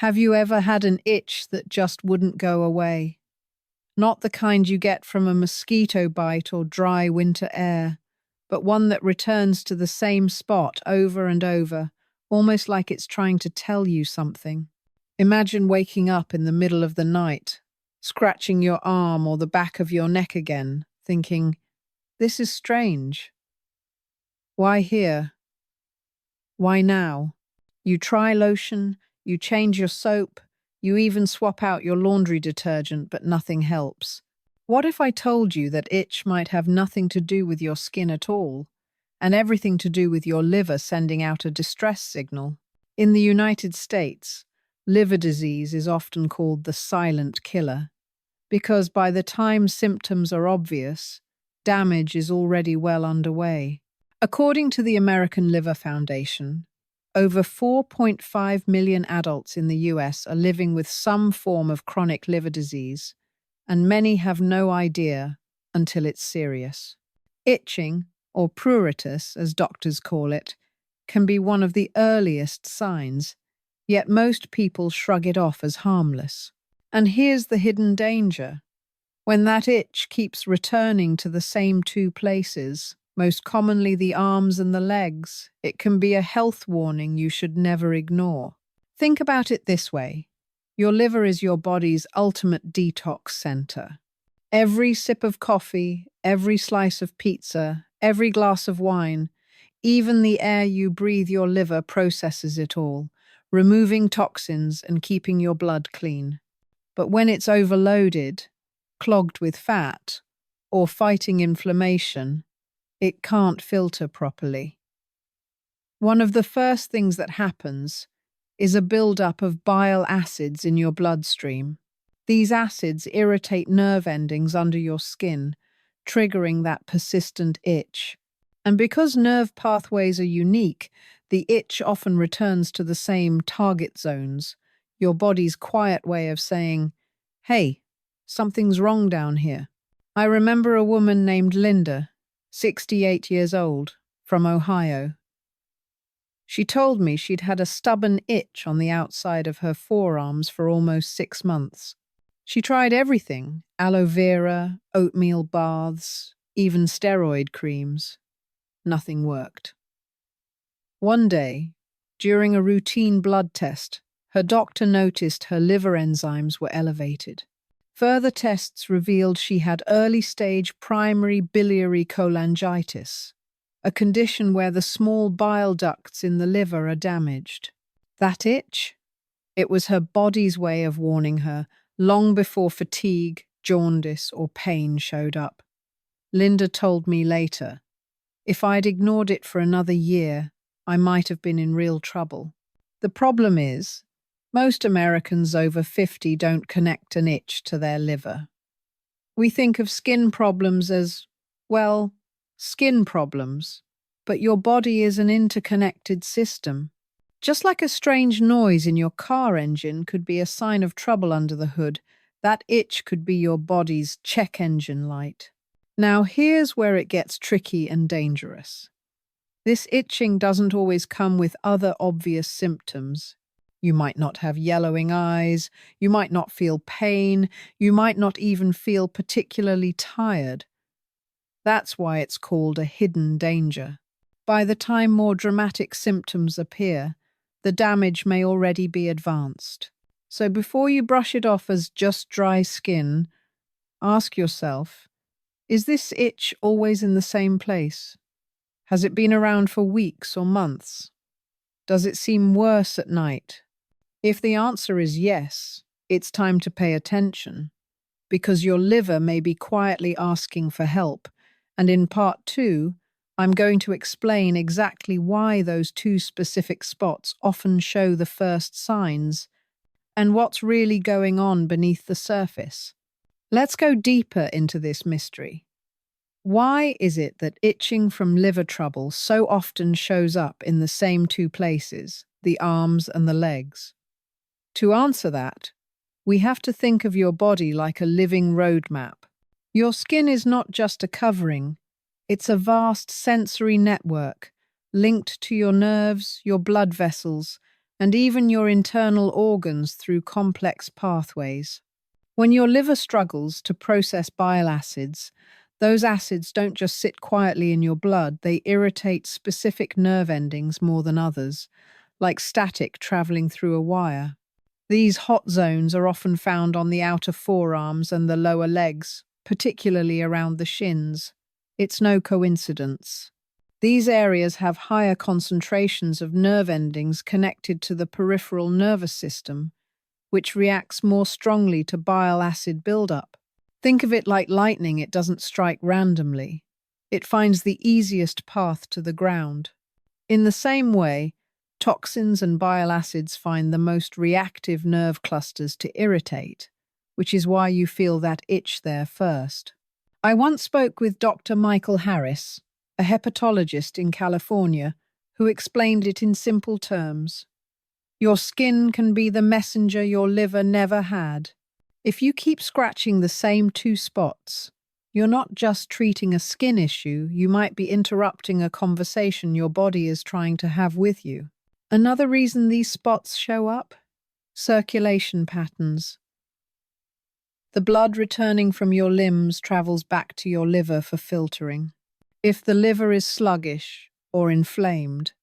Have you ever had an itch that just wouldn't go away? Not the kind you get from a mosquito bite or dry winter air, but one that returns to the same spot over and over, almost like it's trying to tell you something. Imagine waking up in the middle of the night, scratching your arm or the back of your neck again, thinking, "This is strange. Why here? Why now?" You try lotion, you change your soap, you even swap out your laundry detergent, but nothing helps. What if I told you that itch might have nothing to do with your skin at all, and everything to do with your liver sending out a distress signal? In the United States, liver disease is often called the silent killer, because by the time symptoms are obvious, damage is already well underway. According to the American Liver Foundation, over 4.5 million adults in the US are living with some form of chronic liver disease, and many have no idea until it's serious. Itching, or pruritus as doctors call it, can be one of the earliest signs, yet most people shrug it off as harmless. And here's the hidden danger. When that itch keeps returning to the same two places, most commonly the arms and the legs, it can be a health warning you should never ignore. Think about it this way. Your liver is your body's ultimate detox center. Every sip of coffee, every slice of pizza, every glass of wine, even the air you breathe, your liver processes it all, removing toxins and keeping your blood clean. But when it's overloaded, clogged with fat, or fighting inflammation, it can't filter properly. One of the first things that happens is a buildup of bile acids in your bloodstream. These acids irritate nerve endings under your skin, triggering that persistent itch. And because nerve pathways are unique, the itch often returns to the same target zones, your body's quiet way of saying, "Hey, something's wrong down here." I remember a woman named Linda, 68 years old, from Ohio. She told me she'd had a stubborn itch on the outside of her forearms for almost 6 months. She tried everything, aloe vera, oatmeal baths, even steroid creams. Nothing worked. One day, during a routine blood test, her doctor noticed her liver enzymes were elevated. Further tests revealed she had early-stage primary biliary cholangitis, a condition where the small bile ducts in the liver are damaged. That itch? It was her body's way of warning her, long before fatigue, jaundice, or pain showed up. Linda told me later, if I'd ignored it for another year, I might have been in real trouble. The problem is, most Americans over 50 don't connect an itch to their liver. We think of skin problems as, well, skin problems, but your body is an interconnected system. Just like a strange noise in your car engine could be a sign of trouble under the hood, that itch could be your body's check engine light. Now here's where it gets tricky and dangerous. This itching doesn't always come with other obvious symptoms. You might not have yellowing eyes, you might not feel pain, you might not even feel particularly tired. That's why it's called a hidden danger. By the time more dramatic symptoms appear, the damage may already be advanced. So before you brush it off as just dry skin, ask yourself, is this itch always in the same place? Has it been around for weeks or months? Does it seem worse at night? If the answer is yes, it's time to pay attention, because your liver may be quietly asking for help, and in part 2, I'm going to explain exactly why those two specific spots often show the first signs, and what's really going on beneath the surface. Let's go deeper into this mystery. Why is it that itching from liver trouble so often shows up in the same two places, the arms and the legs? To answer that, we have to think of your body like a living roadmap. Your skin is not just a covering, it's a vast sensory network linked to your nerves, your blood vessels, and even your internal organs through complex pathways. When your liver struggles to process bile acids, those acids don't just sit quietly in your blood, they irritate specific nerve endings more than others, like static traveling through a wire. These hot zones are often found on the outer forearms and the lower legs, particularly around the shins. It's no coincidence. These areas have higher concentrations of nerve endings connected to the peripheral nervous system, which reacts more strongly to bile acid buildup. Think of it like lightning, it doesn't strike randomly. It finds the easiest path to the ground. In the same way, toxins and bile acids find the most reactive nerve clusters to irritate, which is why you feel that itch there first. I once spoke with Dr. Michael Harris, a hepatologist in California, who explained it in simple terms. Your skin can be the messenger your liver never had. If you keep scratching the same two spots, you're not just treating a skin issue, you might be interrupting a conversation your body is trying to have with you. Another reason these spots show up? Circulation patterns. The blood returning from your limbs travels back to your liver for filtering. If the liver is sluggish or inflamed,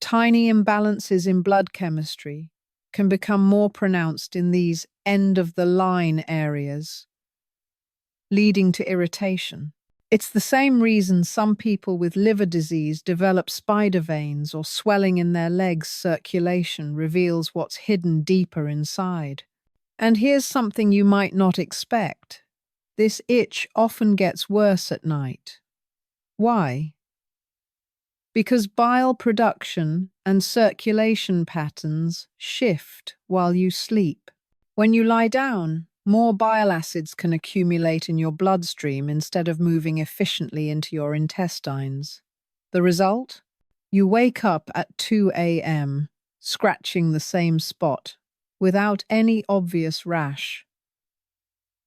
tiny imbalances in blood chemistry can become more pronounced in these end-of-the-line areas, leading to irritation. It's the same reason some people with liver disease develop spider veins or swelling in their legs. Circulation reveals what's hidden deeper inside. And here's something you might not expect. This itch often gets worse at night. Why? Because bile production and circulation patterns shift while you sleep. When you lie down, more bile acids can accumulate in your bloodstream instead of moving efficiently into your intestines. The result? You wake up at 2 a.m., scratching the same spot, without any obvious rash.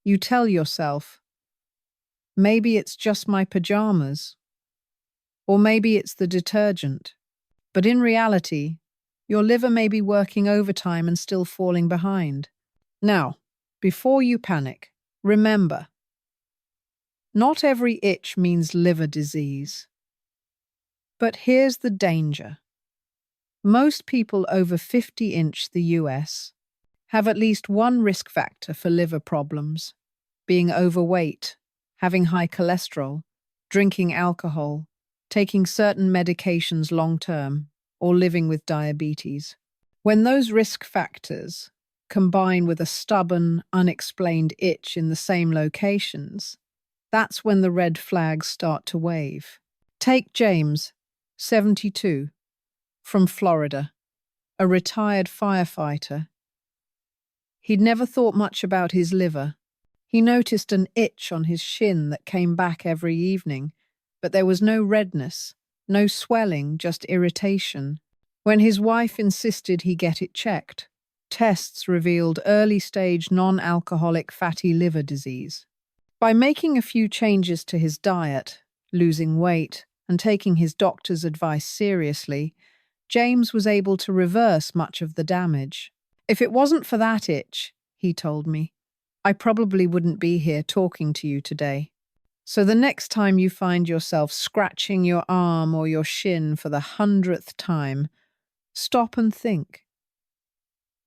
You tell yourself, maybe it's just my pajamas, or maybe it's the detergent. But in reality, your liver may be working overtime and still falling behind. Now, before you panic, remember, not every itch means liver disease. But here's the danger. Most people over 50 in the US have at least one risk factor for liver problems: being overweight, having high cholesterol, drinking alcohol, taking certain medications long-term, or living with diabetes. When those risk factors combine with a stubborn, unexplained itch in the same locations, that's when the red flags start to wave. Take James, 72, from Florida, a retired firefighter. He'd never thought much about his liver. He noticed an itch on his shin that came back every evening, but there was no redness, no swelling, just irritation. When his wife insisted he get it checked, tests revealed early-stage non-alcoholic fatty liver disease. By making a few changes to his diet, losing weight, and taking his doctor's advice seriously, James was able to reverse much of the damage. If it wasn't for that itch, he told me, I probably wouldn't be here talking to you today. So the next time you find yourself scratching your arm or your shin for the 100th time, stop and think.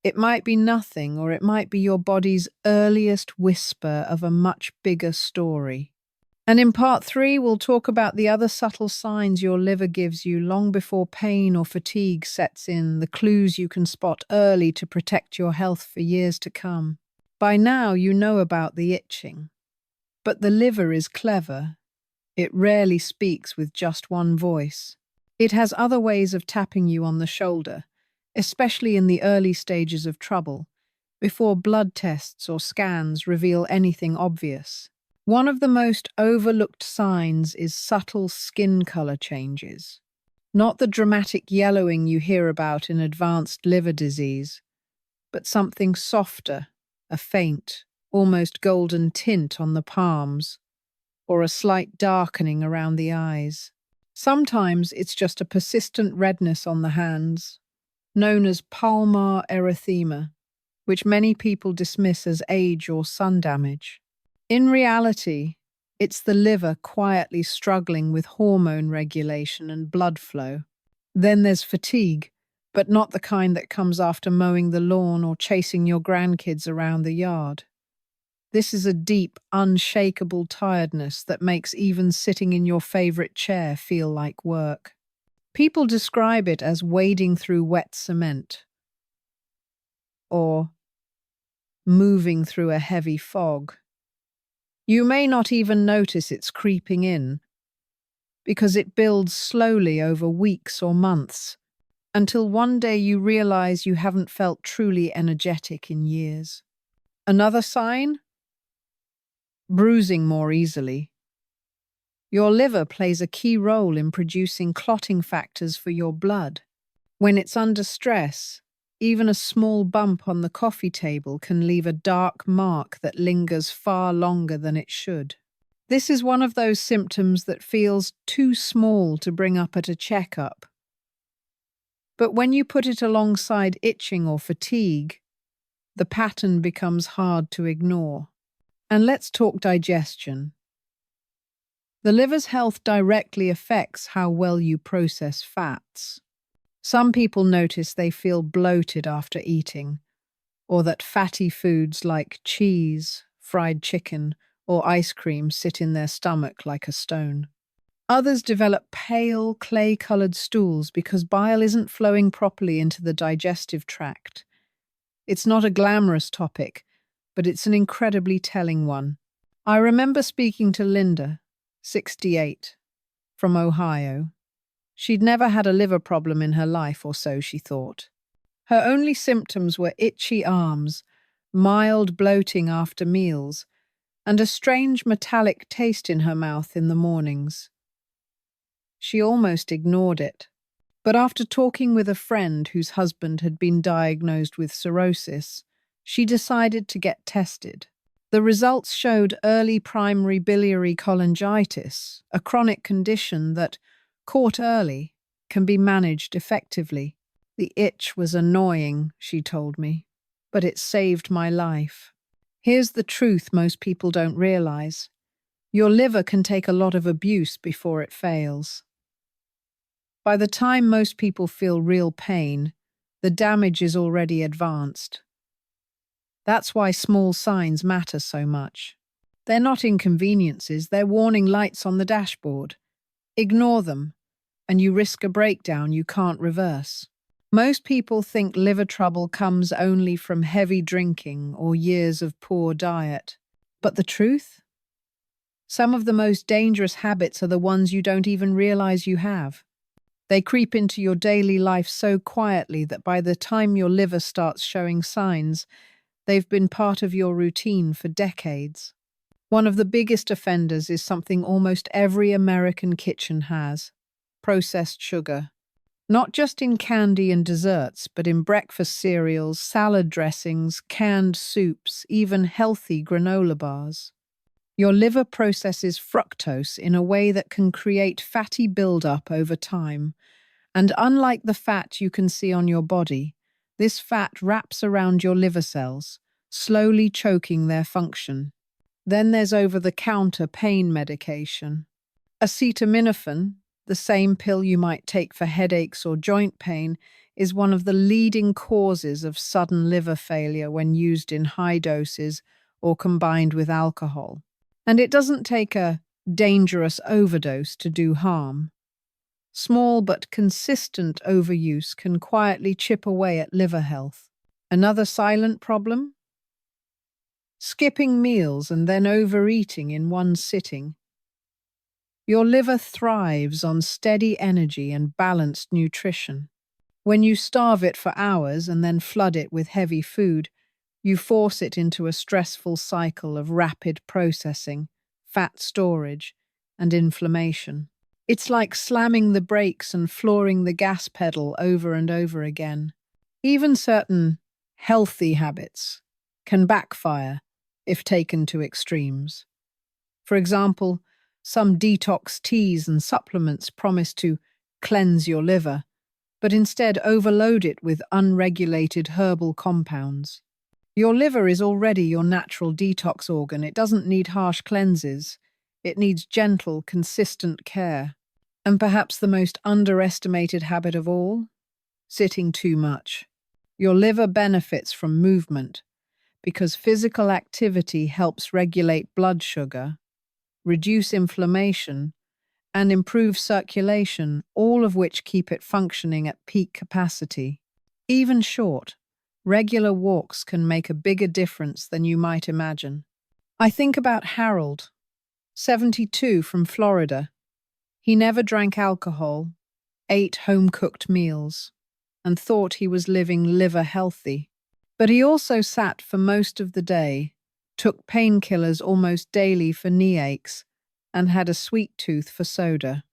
It might be nothing, or it might be your body's earliest whisper of a much bigger story. And in part 3, we'll talk about the other subtle signs your liver gives you long before pain or fatigue sets in, the clues you can spot early to protect your health for years to come. By now, you know about the itching. But the liver is clever. It rarely speaks with just one voice. It has other ways of tapping you on the shoulder, especially in the early stages of trouble, before blood tests or scans reveal anything obvious. One of the most overlooked signs is subtle skin color changes. Not the dramatic yellowing you hear about in advanced liver disease, but something softer, a faint, almost golden tint on the palms, or a slight darkening around the eyes. Sometimes it's just a persistent redness on the hands. known as palmar erythema, which many people dismiss as age or sun damage. In reality, it's the liver quietly struggling with hormone regulation and blood flow. Then there's fatigue, but not the kind that comes after mowing the lawn or chasing your grandkids around the yard. This is a deep, unshakable tiredness that makes even sitting in your favorite chair feel like work. People describe it as wading through wet cement or moving through a heavy fog. You may not even notice it's creeping in because it builds slowly over weeks or months until one day you realize you haven't felt truly energetic in years. Another sign? Bruising more easily. Your liver plays a key role in producing clotting factors for your blood. When it's under stress, even a small bump on the coffee table can leave a dark mark that lingers far longer than it should. This is one of those symptoms that feels too small to bring up at a checkup. But when you put it alongside itching or fatigue, the pattern becomes hard to ignore. And let's talk digestion. The liver's health directly affects how well you process fats. Some people notice they feel bloated after eating, or that fatty foods like cheese, fried chicken, or ice cream sit in their stomach like a stone. Others develop pale, clay-colored stools because bile isn't flowing properly into the digestive tract. It's not a glamorous topic, but it's an incredibly telling one. I remember speaking to Linda, 68, from Ohio. She'd never had a liver problem in her life, or so she thought. Her only symptoms were itchy arms, mild bloating after meals, and a strange metallic taste in her mouth in the mornings. She almost ignored it. But after talking with a friend whose husband had been diagnosed with cirrhosis, she decided to get tested. The results showed early primary biliary cholangitis, a chronic condition that, caught early, can be managed effectively. The itch was annoying, she told me, but it saved my life. Here's the truth most people don't realize. Your liver can take a lot of abuse before it fails. By the time most people feel real pain, the damage is already advanced. That's why small signs matter so much. They're not inconveniences, they're warning lights on the dashboard. Ignore them, and you risk a breakdown you can't reverse. Most people think liver trouble comes only from heavy drinking or years of poor diet. But the truth? Some of the most dangerous habits are the ones you don't even realize you have. They creep into your daily life so quietly that by the time your liver starts showing signs, they've been part of your routine for decades. One of the biggest offenders is something almost every American kitchen has: processed sugar. Not just in candy and desserts, but in breakfast cereals, salad dressings, canned soups, even healthy granola bars. Your liver processes fructose in a way that can create fatty buildup over time. And unlike the fat you can see on your body, this fat wraps around your liver cells, slowly choking their function. Then there's over-the-counter pain medication. Acetaminophen, the same pill you might take for headaches or joint pain, is one of the leading causes of sudden liver failure when used in high doses or combined with alcohol. And it doesn't take a dangerous overdose to do harm. Small but consistent overuse can quietly chip away at liver health. Another silent problem? Skipping meals and then overeating in one sitting. Your liver thrives on steady energy and balanced nutrition. When you starve it for hours and then flood it with heavy food, you force it into a stressful cycle of rapid processing, fat storage, and inflammation. It's like slamming the brakes and flooring the gas pedal over and over again. Even certain healthy habits can backfire if taken to extremes. For example, some detox teas and supplements promise to cleanse your liver, but instead overload it with unregulated herbal compounds. Your liver is already your natural detox organ. It doesn't need harsh cleanses. It needs gentle, consistent care. And perhaps the most underestimated habit of all? Sitting too much. Your liver benefits from movement because physical activity helps regulate blood sugar, reduce inflammation, and improve circulation, all of which keep it functioning at peak capacity. Even short, regular walks can make a bigger difference than you might imagine. I think about Harold, 72, from Florida. He never drank alcohol, ate home-cooked meals, and thought he was living liver healthy. But he also sat for most of the day, took painkillers almost daily for knee aches, and had a sweet tooth for soda.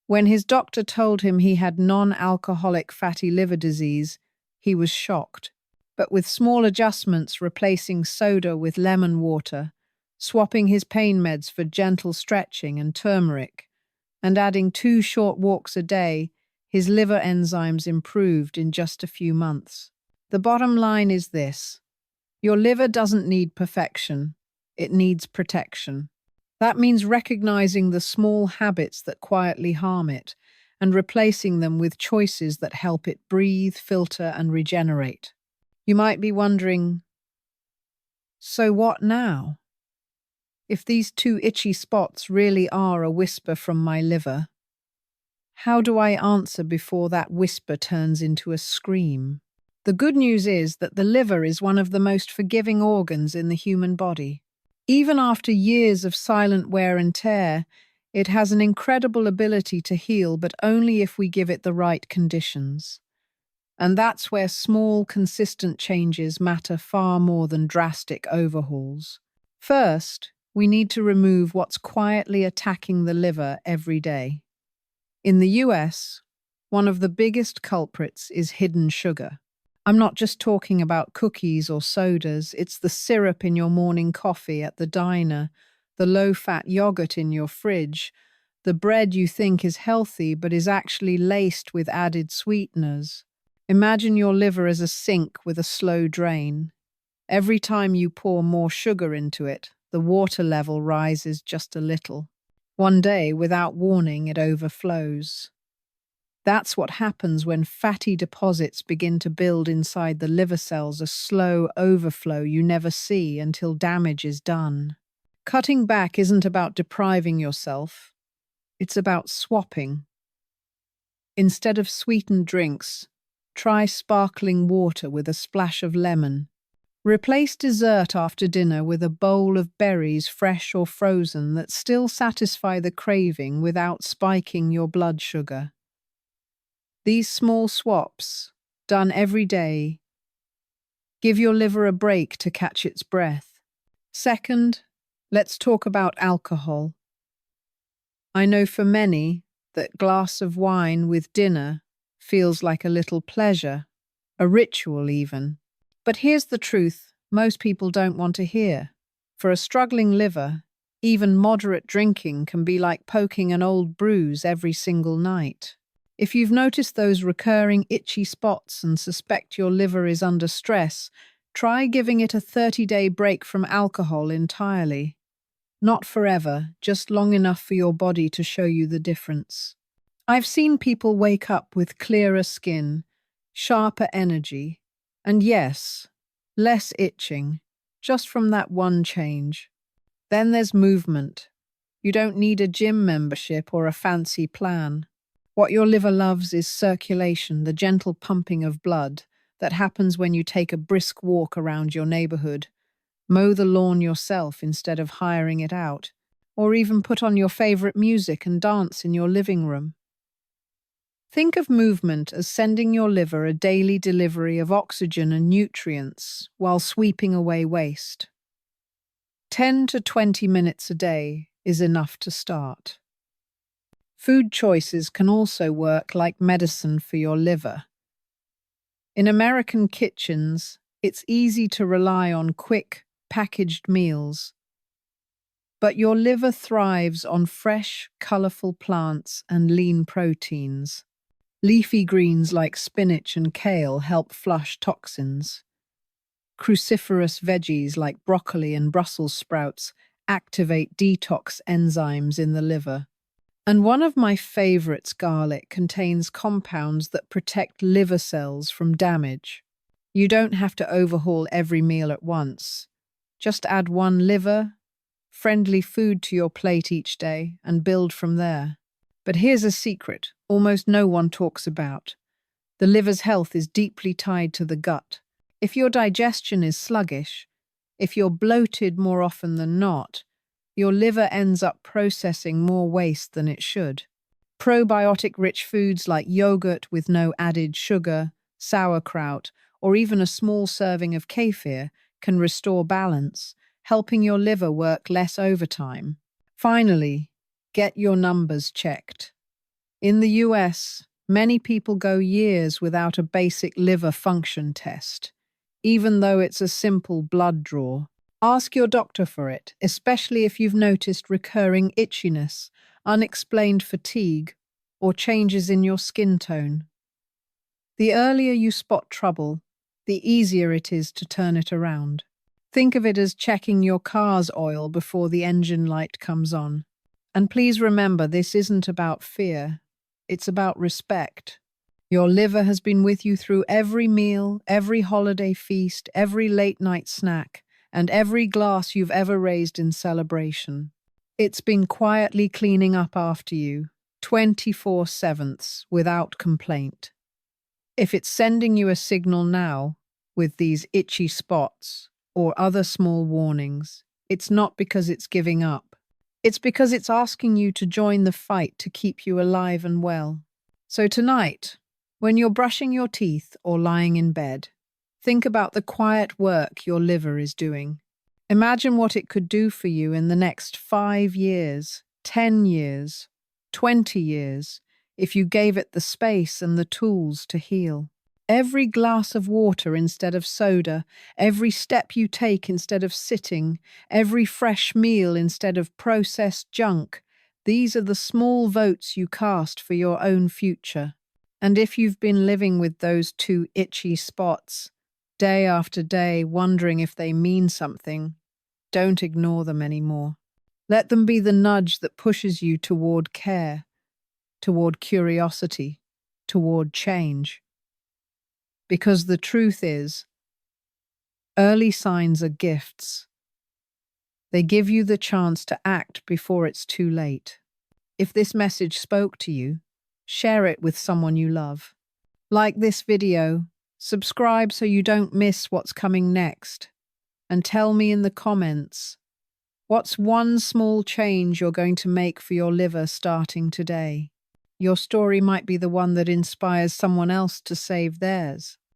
When his doctor told him he had non-alcoholic fatty liver disease, he was shocked. But with small adjustments, replacing soda with lemon water, swapping his pain meds for gentle stretching and turmeric, and adding 2 short walks a day, his liver enzymes improved in just a few months. The bottom line is this: your liver doesn't need perfection, it needs protection. That means recognizing the small habits that quietly harm it and replacing them with choices that help it breathe, filter, and regenerate. You might be wondering, so what now? If these 2 itchy spots really are a whisper from my liver, how do I answer before that whisper turns into a scream? The good news is that the liver is one of the most forgiving organs in the human body. Even after years of silent wear and tear, it has an incredible ability to heal, but only if we give it the right conditions. And that's where small, consistent changes matter far more than drastic overhauls. First, we need to remove what's quietly attacking the liver every day. In the US, one of the biggest culprits is hidden sugar. I'm not just talking about cookies or sodas, it's the syrup in your morning coffee at the diner, the low-fat yogurt in your fridge, the bread you think is healthy but is actually laced with added sweeteners. Imagine your liver as a sink with a slow drain. Every time you pour more sugar into it, the water level rises just a little. One day, without warning, it overflows. That's what happens when fatty deposits begin to build inside the liver cells, a slow overflow you never see until damage is done. Cutting back isn't about depriving yourself, it's about swapping. Instead of sweetened drinks, try sparkling water with a splash of lemon. Replace dessert after dinner with a bowl of berries, fresh or frozen, that still satisfy the craving without spiking your blood sugar. These small swaps, done every day, give your liver a break to catch its breath. Second, let's talk about alcohol. I know for many that glass of wine with dinner feels like a little pleasure, a ritual even. But here's the truth most people don't want to hear. For a struggling liver, even moderate drinking can be like poking an old bruise every single night. If you've noticed those recurring itchy spots and suspect your liver is under stress, try giving it a 30-day break from alcohol entirely. Not forever, just long enough for your body to show you the difference. I've seen people wake up with clearer skin, sharper energy, and yes, less itching, just from that one change. Then there's movement. You don't need a gym membership or a fancy plan. What your liver loves is circulation, the gentle pumping of blood that happens when you take a brisk walk around your neighborhood, mow the lawn yourself instead of hiring it out, or even put on your favorite music and dance in your living room. Think of movement as sending your liver a daily delivery of oxygen and nutrients while sweeping away waste. 10 to 20 minutes a day is enough to start. Food choices can also work like medicine for your liver. In American kitchens, it's easy to rely on quick, packaged meals. But your liver thrives on fresh, colorful plants and lean proteins. Leafy greens like spinach and kale help flush toxins. Cruciferous veggies like broccoli and Brussels sprouts activate detox enzymes in the liver. And one of my favorites, garlic, contains compounds that protect liver cells from damage. You don't have to overhaul every meal at once. Just add one liver-friendly food to your plate each day and build from there. But here's a secret almost no one talks about. The liver's health is deeply tied to the gut. If your digestion is sluggish, if you're bloated more often than not, your liver ends up processing more waste than it should. Probiotic-rich foods like yogurt with no added sugar, sauerkraut, or even a small serving of kefir can restore balance, helping your liver work less overtime. Finally, get your numbers checked. In the US, many people go years without a basic liver function test, even though it's a simple blood draw. Ask your doctor for it, especially if you've noticed recurring itchiness, unexplained fatigue, or changes in your skin tone. The earlier you spot trouble, the easier it is to turn it around. Think of it as checking your car's oil before the engine light comes on. And please remember, this isn't about fear, it's about respect. Your liver has been with you through every meal, every holiday feast, every late-night snack, and every glass you've ever raised in celebration. It's been quietly cleaning up after you, 24/7, without complaint. If it's sending you a signal now, with these itchy spots or other small warnings, it's not because it's giving up. It's because it's asking you to join the fight to keep you alive and well. So tonight, when you're brushing your teeth or lying in bed, think about the quiet work your liver is doing. Imagine what it could do for you in the next 5 years, 10 years, 20 years, if you gave it the space and the tools to heal. Every glass of water instead of soda, every step you take instead of sitting, every fresh meal instead of processed junk, these are the small votes you cast for your own future. And if you've been living with those 2 itchy spots, day after day, wondering if they mean something, don't ignore them anymore. Let them be the nudge that pushes you toward care, toward curiosity, toward change. Because the truth is, early signs are gifts. They give you the chance to act before it's too late. If this message spoke to you, share it with someone you love. Like this video, subscribe so you don't miss what's coming next, and tell me in the comments, what's one small change you're going to make for your liver starting today? Your story might be the one that inspires someone else to save theirs.